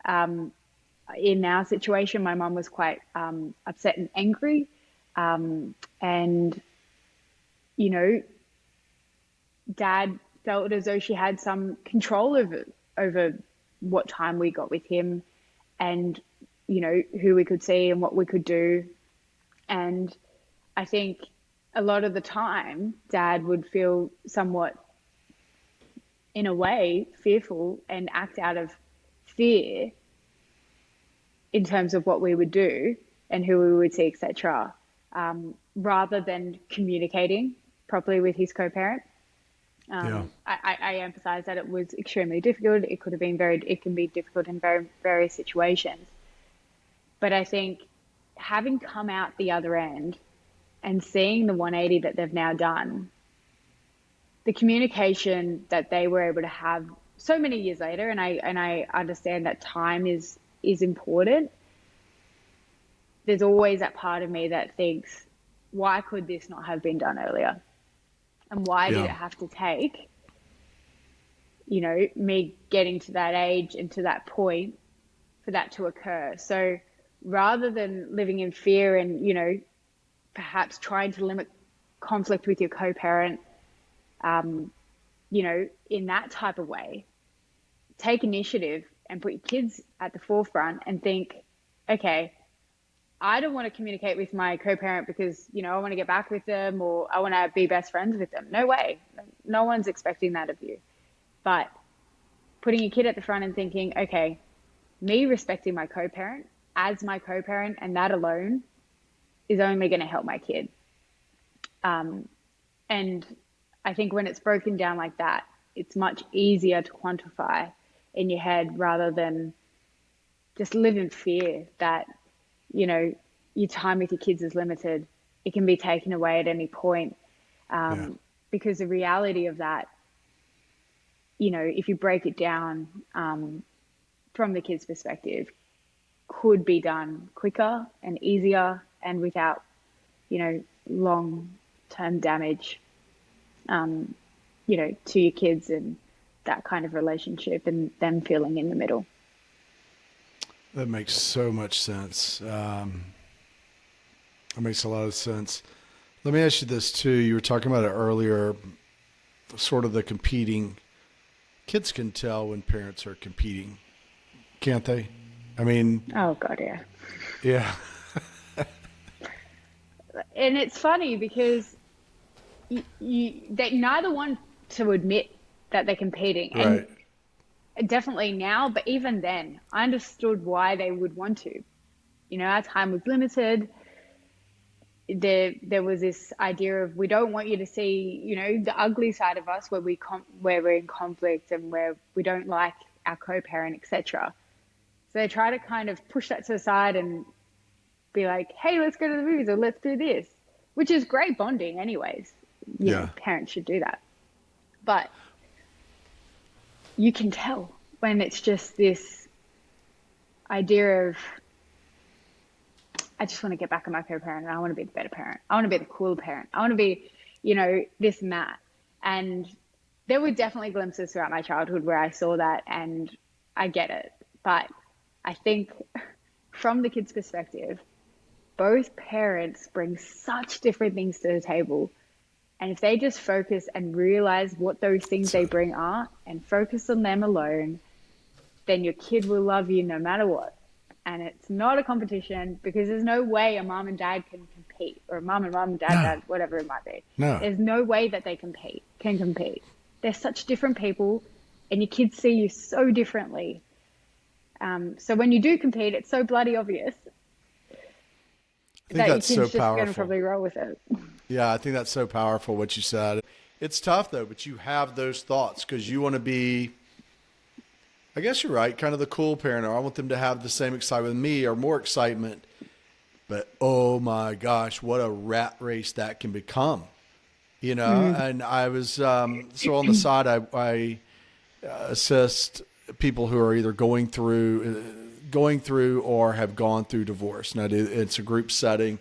In our situation, my mum was quite upset and angry. And, dad felt as though she had some control over what time we got with him and, who we could see and what we could do. And I think a lot of the time, dad would feel somewhat, in a way, fearful and act out of fear in terms of what we would do and who we would see, etc., rather than communicating properly with his co-parent. I emphasize that it was extremely difficult. It can be difficult in various situations. But I think having come out the other end and seeing the 180 that they've now done, the communication that they were able to have so many years later, and I understand that time is important. There's always that part of me that thinks, why could this not have been done earlier? And why did it have to take, me getting to that age and to that point for that to occur? So rather than living in fear and, perhaps trying to limit conflict with your co-parent, in that type of way, take initiative and put your kids at the forefront and think, okay, I don't want to communicate with my co-parent because, I want to get back with them or I want to be best friends with them. No way. No one's expecting that of you. But putting your kid at the front and thinking, okay, me respecting my co-parent as my co-parent and that alone is only going to help my kid. And I think when it's broken down like that, it's much easier to quantify in your head rather than just live in fear that, your time with your kids is limited. It can be taken away at any point. Because the reality of that, if you break it down from the kid's perspective, could be done quicker and easier and without, long-term damage, to your kids and that kind of relationship and them feeling in the middle. That makes so much sense. That makes a lot of sense. Let me ask you this too. You were talking about it earlier, sort of the competing. Kids can tell when parents are competing, can't they? I mean. Oh God, yeah. Yeah. And it's funny because they neither want to admit that they're competing. Right. And definitely now, but even then, I understood why they would want to. Our time was limited. There was this idea of we don't want you to see, the ugly side of us where we're in conflict and where we don't like our co-parent, etc. So they try to kind of push that to the side and be like, hey, let's go to the movies or let's do this, which is great bonding anyways. Parents should do that. But you can tell when it's just this idea of, I just want to get back at my co-parent and I want to be the better parent. I want to be the cooler parent. I want to be, this and that. And there were definitely glimpses throughout my childhood where I saw that and I get it. But I think from the kid's perspective, both parents bring such different things to the table. And if they just focus and realize what those things they bring are and focus on them alone, then your kid will love you no matter what. And it's not a competition because there's no way a mom and dad can compete, or a mom and dad, whatever it might be. No. There's no way that they can compete. They're such different people and your kids see you so differently. So when you do compete, it's so bloody obvious that your kid's just going to probably roll with it. Yeah, I think that's so powerful what you said. It's tough though, but you have those thoughts because you want to be, I guess you're right, kind of the cool parent. Or I want them to have the same excitement with me or more excitement. But oh my gosh, what a rat race that can become, And I was so on the side. I assist people who are either going through or have gone through divorce. Now it's a group setting,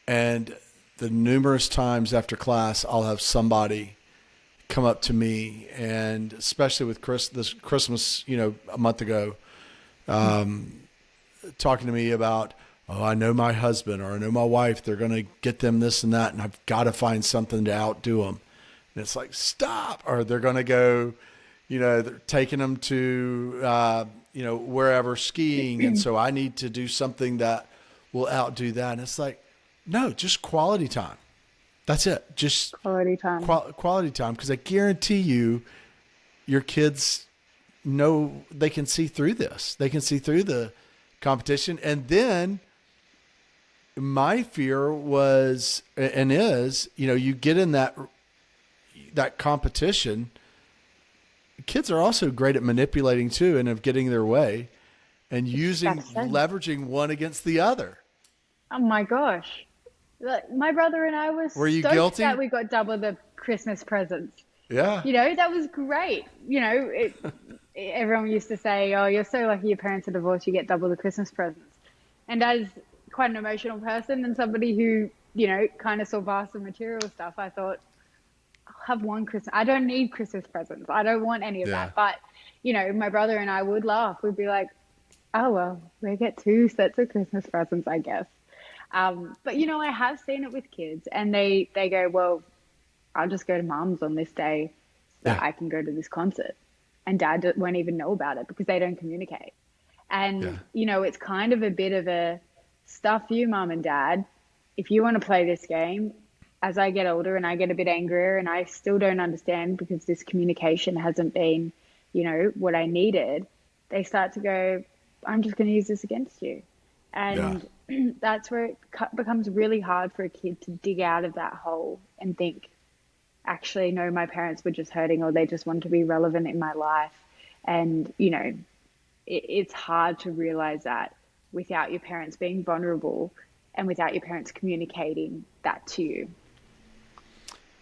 and the numerous times after class, I'll have somebody come up to me, and especially with this Christmas, a month ago, talking to me about, oh, I know my husband or I know my wife, they're going to get them this and that, and I've got to find something to outdo them. And it's like, stop. Or they're going to go, they're taking them to, wherever skiing. And so I need to do something that will outdo that. And it's like, no, just quality time. That's it. Just quality time. Quality time. Because I guarantee you, your kids know they can see through this. They can see through the competition. And then my fear was and is, you get in that competition. Kids are also great at manipulating too and of getting their way and leveraging one against the other. Oh my gosh. My brother and I were you stoked guilty? that we got double the Christmas presents. Yeah. That was great. Everyone used to say, oh, you're so lucky your parents are divorced, you get double the Christmas presents. And as quite an emotional person and somebody who, kind of saw vast of material stuff, I thought, I'll have one Christmas. I don't need Christmas presents. I don't want any of that. But, my brother and I would laugh. We'd be like, Oh, well, we get two sets of Christmas presents, I guess. But I have seen it with kids, and they go, well, I'll just go to mom's on this day so that Yeah. I can go to this concert. And won't even know about it because they don't communicate. Yeah. And, it's kind of a bit of a stuff you, mom and dad. If you want to play this game, as I get older and I get a bit angrier and I still don't understand because this communication hasn't been, what I needed, they start to go, I'm just going to use this against you. Yeah. And that's where it becomes really hard for a kid to dig out of that hole and think, actually, no, my parents were just hurting or they just wanted to be relevant in my life. And, it's hard to realize that without your parents being vulnerable and without your parents communicating that to you.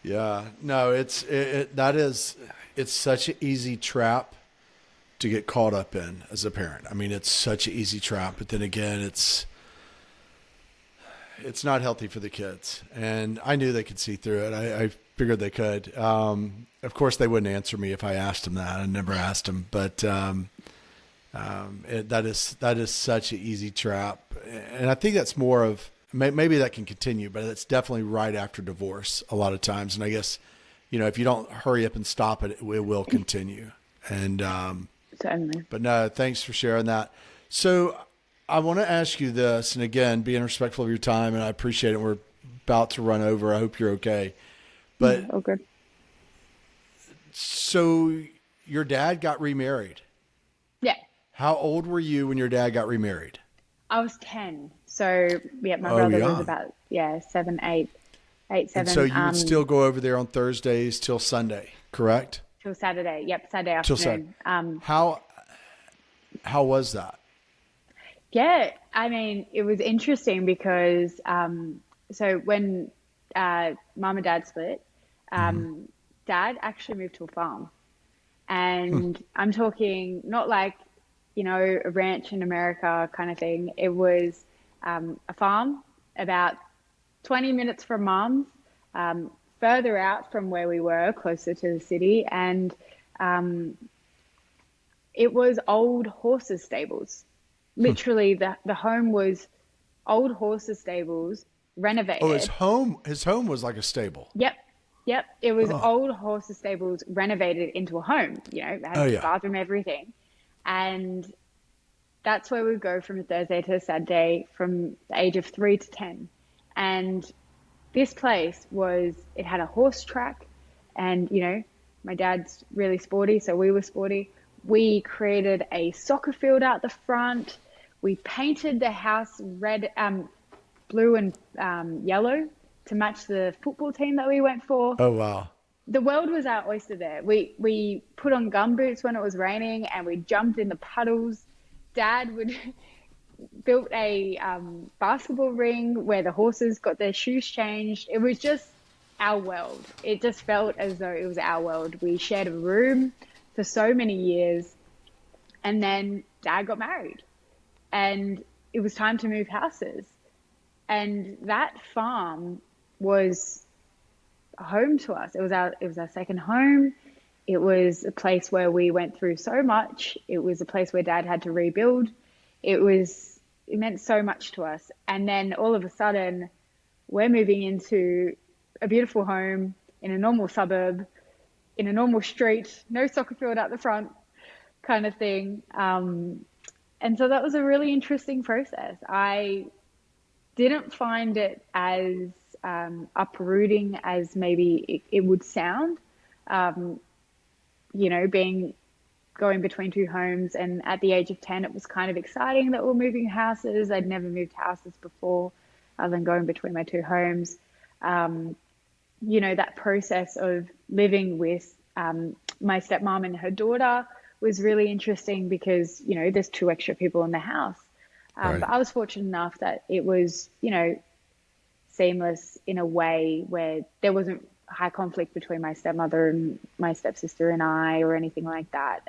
Yeah. No, that is, it's such an easy trap to get caught up in as a parent. I mean, it's such an easy trap, but then again, it's not healthy for the kids. And I knew they could see through it. I figured they could. Of course, they wouldn't answer me if I asked them that. I never asked them, but that is such an easy trap. And I think that's more of, maybe that can continue, but it's definitely right after divorce a lot of times. And I guess, if you don't hurry up and stop it, it will continue. And, Certainly. but no, thanks for sharing that. So I want to ask you this, and again, being respectful of your time, and I appreciate it. We're about to run over. I hope you're okay. But Oh, good. so your dad got remarried. Yeah. How old were you when your dad got remarried? I was 10. So, yeah, my Oh, brother was young. about, 7, 8, 8, And 7, so you would still go over there on Thursdays till Sunday, correct? till Saturday. Yep, Saturday Till Sunday. afternoon. How was that? Yeah, I mean, it was interesting because so when mum and dad split, dad actually moved to a farm. And I'm talking not like, a ranch in America kind of thing. It was a farm about 20 minutes from mum's, further out from where we were, closer to the city. And it was old horses stables. Literally, the home was old horses stables Oh, renovated. his home was like a stable. Yep. Yep. It was Oh, old horses stables renovated into a home, it oh had yeah. bathroom, everything. And that's where we go from a Thursday to a Saturday from the age of 3 to 10. And this place it had a horse track and, my dad's really sporty, so we were sporty. We created a soccer field out the front. We painted the house red, blue and yellow to match the football team that we went for. Oh wow. The world was our oyster there. We put on gumboots when it was raining and we jumped in the puddles. Dad would built a basketball ring where the horses got their shoes changed. It was just our world. It just felt as though it was our world. We shared a room for so many years, and then Dad got married, and it was time to move houses. And that farm was a home to us. It was our second home. It was a place where we went through so much. It was a place where Dad had to rebuild. It meant so much to us. And then all of a sudden, we're moving into a beautiful home in a normal suburb, in a normal street, no soccer field out the front, kind of thing. And so that was a really interesting process. I didn't find it as uprooting as maybe it would sound, going between two homes. And at the age of 10, it was kind of exciting that we're moving houses. I'd never moved houses before other than going between my two homes. That process of living with my stepmom and her daughter was really interesting because, there's two extra people in the house. Right. But I was fortunate enough that it was, seamless in a way where there wasn't high conflict between my stepmother and my stepsister and I or anything like that.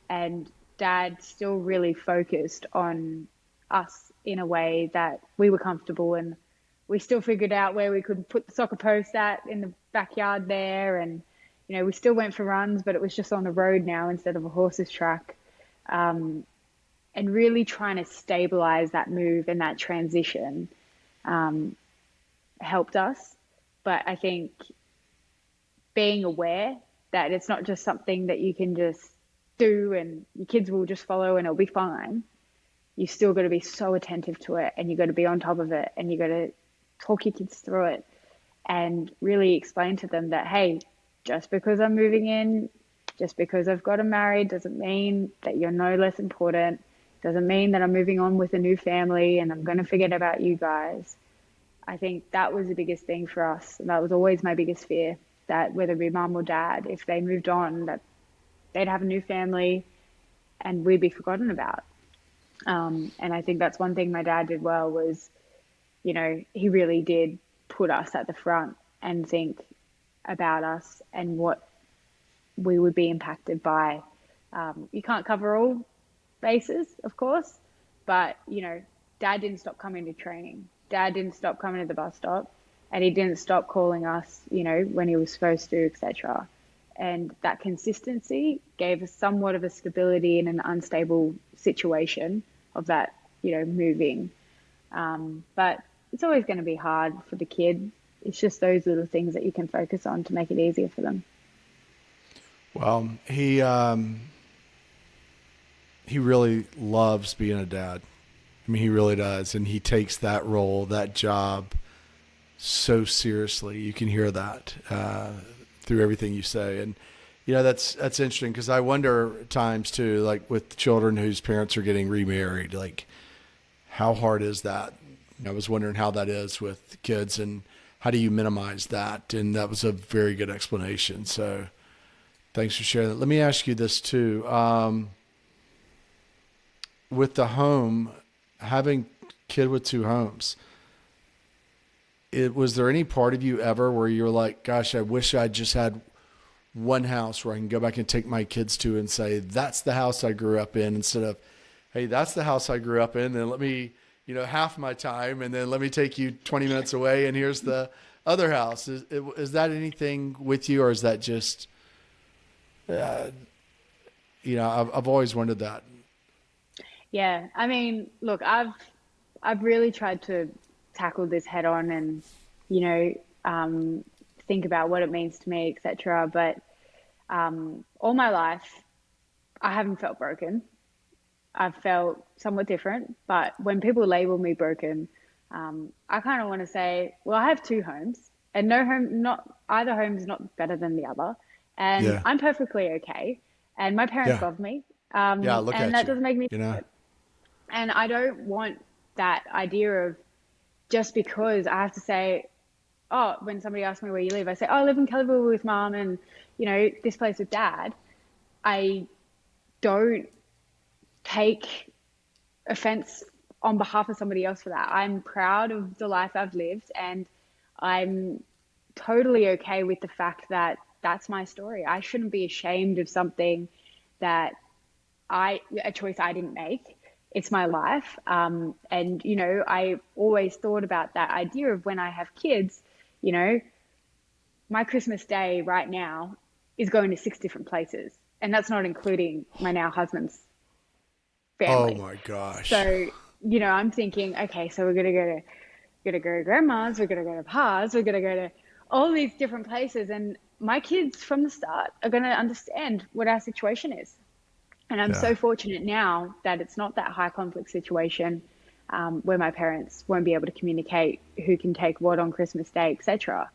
And Dad still really focused on us in a way that we were comfortable, and we still figured out where we could put the soccer post at in the backyard there. And, we still went for runs, but it was just on the road now instead of a horse's track. and really trying to stabilize that move and that transition helped us. But I think being aware that it's not just something that you can just do and your kids will just follow and it'll be fine. You still got to be so attentive to it, and you got to be on top of it, and you got to talk your kids through it and really explain to them that, hey, just because I'm moving in, just because I've gotten married doesn't mean that you're no less important. Doesn't mean that I'm moving on with a new family and I'm going to forget about you guys. I think that was the biggest thing for us. That was always my biggest fear, that whether it be mum or dad, if they moved on, that they'd have a new family and we'd be forgotten about. And I think that's one thing my dad did well was, you know, he really did put us at the front and think about us and what we would be impacted by. You can't cover all bases, of course, but, you know, Dad didn't stop coming to training. Dad didn't stop coming to the bus stop, and he didn't stop calling us, you know, when he was supposed to, etc. And that consistency gave us somewhat of a stability in an unstable situation of that, you know, moving. But it's always going to be hard for the kid. It's just those little things that you can focus on to make it easier for them. Well, he really loves being a dad. I mean, he really does. And he takes that role, that job so seriously. You can hear that through everything you say. And, you know, that's interesting because I wonder at times too, like with children whose parents are getting remarried, like how hard is that? I was wondering how that is with kids and how do you minimize that? And that was a very good explanation. So thanks for sharing that. Let me ask you this too. With the home, having kid with two homes, was there any part of you ever where you're like, gosh, I wish I just had one house where I can go back and take my kids to and say, that's the house I grew up in, instead of, hey, that's the house I grew up in, and let me, you know, half my time, and then let me take you 20 minutes away, and here's the other house. Is that anything with you, or is that just, you know, I've always wondered that. Yeah, I mean, look, I've really tried to tackle this head on and, you know, think about what it means to me, etc. But all my life, I haven't felt broken. I've felt somewhat different, but when people label me broken, I kind of want to say, well, I have two homes, and not either home is not better than the other, and Yeah. I'm perfectly okay, and my parents Yeah. love me, Yeah. Look and at that you, doesn't make me you know? good. And I don't want that idea of just because I have to say, oh, when somebody asks me where you live, I say, oh, I live in Kellyville with mum and, you know, this place with dad. I don't take offense on behalf of somebody else for that. I'm proud of the life I've lived, and I'm totally okay with the fact that that's my story. I shouldn't be ashamed of something that a choice I didn't make. It's my life. And, you know, I always thought about that idea of when I have kids, you know, my Christmas day right now is going to 6 different places. And that's not including my now husband's Oh family. my gosh. So, you know, I'm thinking, okay, so we're going to go to grandma's, we're going to go to pa's, we're going to go to all these different places. And my kids from the start are going to understand what our situation is. And I'm Yeah. so fortunate now that it's not that high conflict situation where my parents won't be able to communicate who can take what on Christmas Day, etc.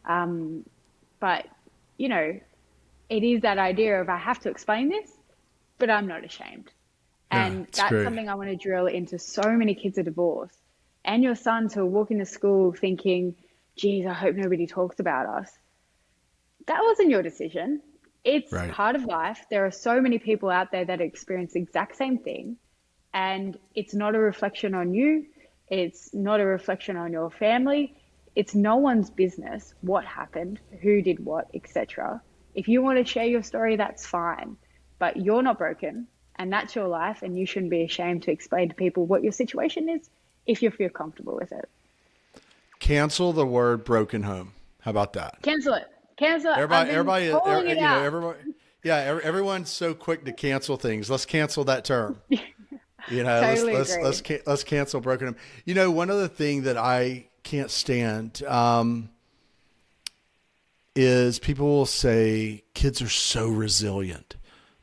But, you know, it is that idea of I have to explain this, but I'm not ashamed. Yeah. And It's that's great. something I want to drill into so many kids of divorce and your sons who are walking to school thinking, geez, I hope nobody talks about us. That wasn't your decision. It's Right. part of life. There are so many people out there that experience the exact same thing. And it's not a reflection on you. It's not a reflection on your family. It's no one's business what happened, who did what, etc. If you want to share your story, that's fine. But you're not broken, and that's your life, and you shouldn't be ashamed to explain to people what your situation is if you feel comfortable with it. Cancel the word broken home. How about that? Cancel it. Cancel it. I've been calling it You know, out. everyone, yeah, everyone's so quick to cancel things. Let's cancel that term. Totally let's cancel broken home. One other thing that I can't stand is people will say kids are so resilient.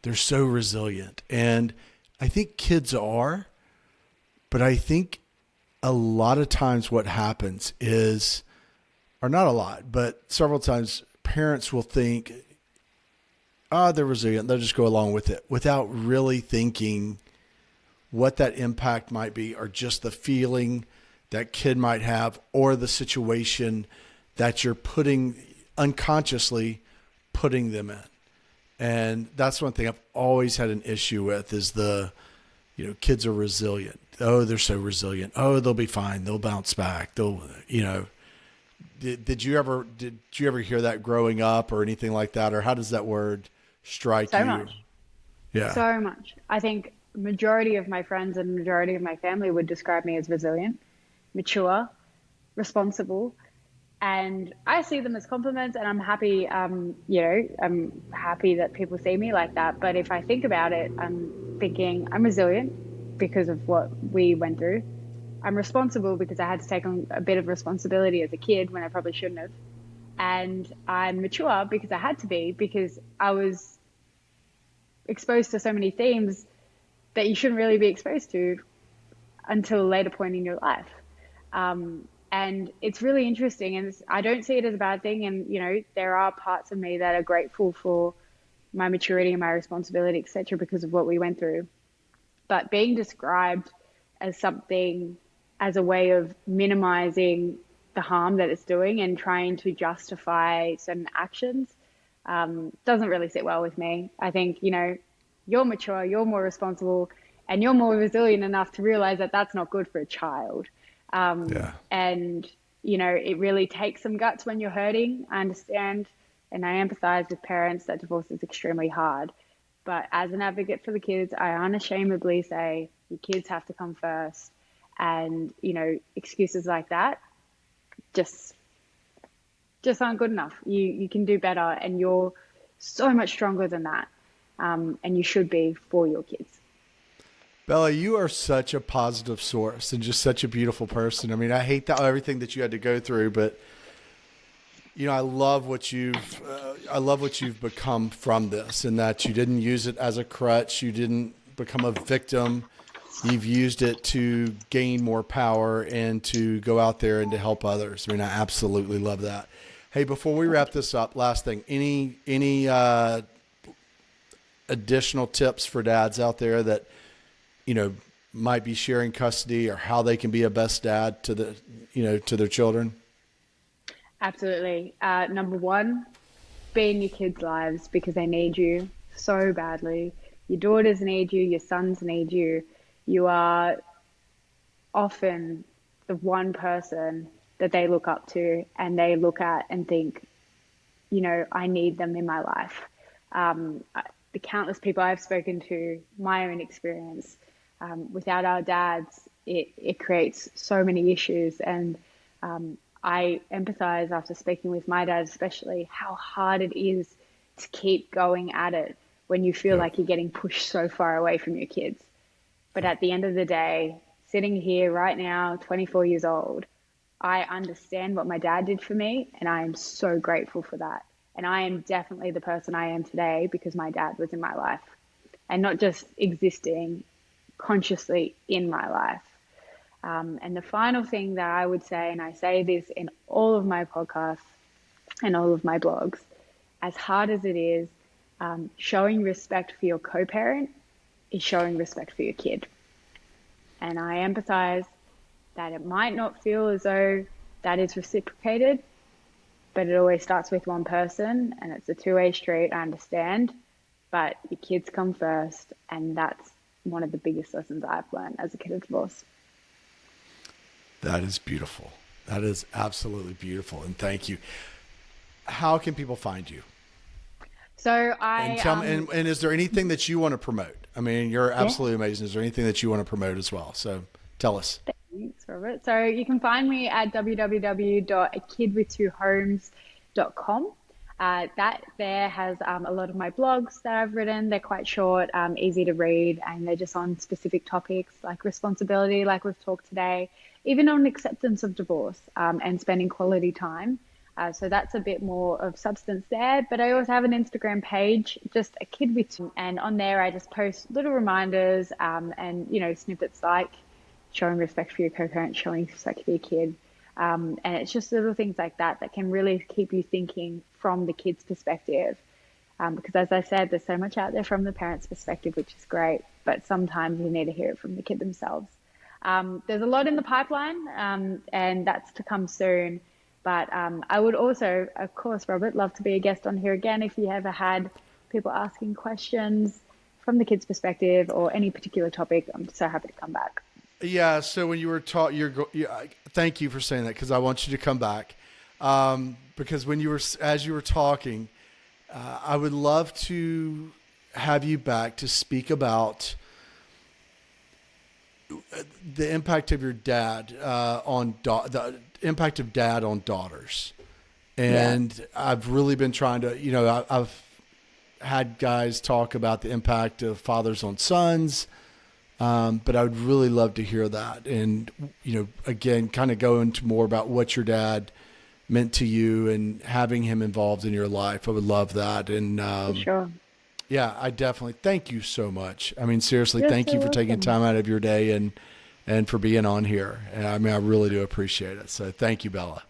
They're so resilient. And I think kids are, but I think a lot of times what happens is, or not a lot, but several times parents will think, they're resilient. They'll just go along with it without really thinking what that impact might be, or just the feeling that kid might have, or the situation that you're unconsciously putting them in. And that's one thing I've always had an issue with is kids are resilient. Oh, they're so resilient. Oh, they'll be fine. They'll bounce back. Did you ever hear that growing up or anything like that? Or how does that word strike you? So much. Yeah. So much. I think majority of my friends and majority of my family would describe me as resilient, mature, responsible. And I see them as compliments, and I'm happy, I'm happy that people see me like that. But if I think about it, I'm thinking I'm resilient because of what we went through. I'm responsible because I had to take on a bit of responsibility as a kid when I probably shouldn't have. And I'm mature because I had to be, because I was exposed to so many themes that you shouldn't really be exposed to until a later point in your life. And it's really interesting, and I don't see it as a bad thing. And, there are parts of me that are grateful for my maturity and my responsibility, etc., because of what we went through. But being described as something, as a way of minimizing the harm that it's doing and trying to justify certain actions, doesn't really sit well with me. I think, you're mature, you're more responsible, and you're more resilient enough to realize that that's not good for a child. And, it really takes some guts when you're hurting. I understand and I empathize with parents that divorce is extremely hard. But as an advocate for the kids, I unashamedly say your kids have to come first. And, excuses like that just aren't good enough. You can do better, and you're so much stronger than that. And you should be for your kids. Bella, you are such a positive source and just such a beautiful person. I mean, I hate everything that you had to go through, but I love what you've become from this, and that you didn't use it as a crutch. You didn't become a victim. You've used it to gain more power and to go out there and to help others. I mean, I absolutely love that. Hey, before we wrap this up, last thing, any additional tips for dads out there that might be sharing custody, or how they can be a best dad to their children? Absolutely. Number one, be in your kids' lives, because they need you so badly. Your daughters need you. Your sons need you. You are often the one person that they look up to, and they look at and think, I need them in my life. The countless people I've spoken to, my own experience, without our dads, it creates so many issues. And I empathize, after speaking with my dad especially, how hard it is to keep going at it when you feel like you're getting pushed so far away from your kids. But at the end of the day, sitting here right now, 24 years old, I understand what my dad did for me, and I am so grateful for that. And I am definitely the person I am today because my dad was in my life, and not just existing consciously in my life. And the final thing that I would say, and I say this in all of my podcasts and all of my blogs, as hard as it is, showing respect for your co-parent is showing respect for your kid. And I empathize that it might not feel as though that is reciprocated, but it always starts with one person, and it's a two-way street, I understand, but your kids come first, and that's one of the biggest lessons I've learned as a kid of divorce. That is beautiful. That is absolutely beautiful, and thank you. How can people find you? So and is there anything that you want to promote? I mean, you're absolutely amazing. Is there anything that you want to promote as well? So tell us. Thanks, Robert. So you can find me at www.akidwithtwohomes.com. That there has a lot of my blogs that I've written. They're quite short, easy to read, and they're just on specific topics like responsibility, like we've talked today, even on acceptance of divorce, and spending quality time. So that's a bit more of substance there. But I also have an Instagram page, just a kid with, and on there I just post little reminders, and snippets like showing respect for your co-parent, showing respect for your kid. And it's just little things like that that can really keep you thinking from the kid's perspective. Because as I said, there's so much out there from the parent's perspective, which is great, but sometimes you need to hear it from the kid themselves. There's a lot in the pipeline, and that's to come soon. But I would also, of course, Robert, love to be a guest on here again if you ever had people asking questions from the kid's perspective or any particular topic. I'm so happy to come back. Yeah. So when you were thank you for saying that, because I want you to come back. Because as you were talking, I would love to have you back to speak about the impact of your dad the impact of dad on daughters. And yeah. I've really been trying to, I've had guys talk about the impact of fathers on sons. But I would really love to hear that. And, again, kind of go into more about what your dad meant to you and having him involved in your life. I would love that. And, for sure. Yeah, I definitely thank you so much. I mean, seriously, thank you for welcome. taking time out of your day and for being on here. And I mean, I really do appreciate it. So thank you, Bella.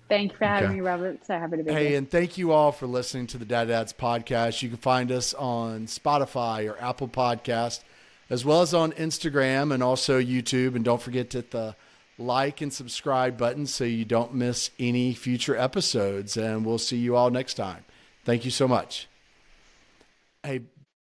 Thank you for having me, Robert. So happy to be here. Hey, and thank you all for listening to the Dads podcast. You can find us on Spotify or Apple Podcast, as well as on Instagram and also YouTube. And don't forget to hit the like and subscribe button so you don't miss any future episodes. And we'll see you all next time. Thank you so much. Hey,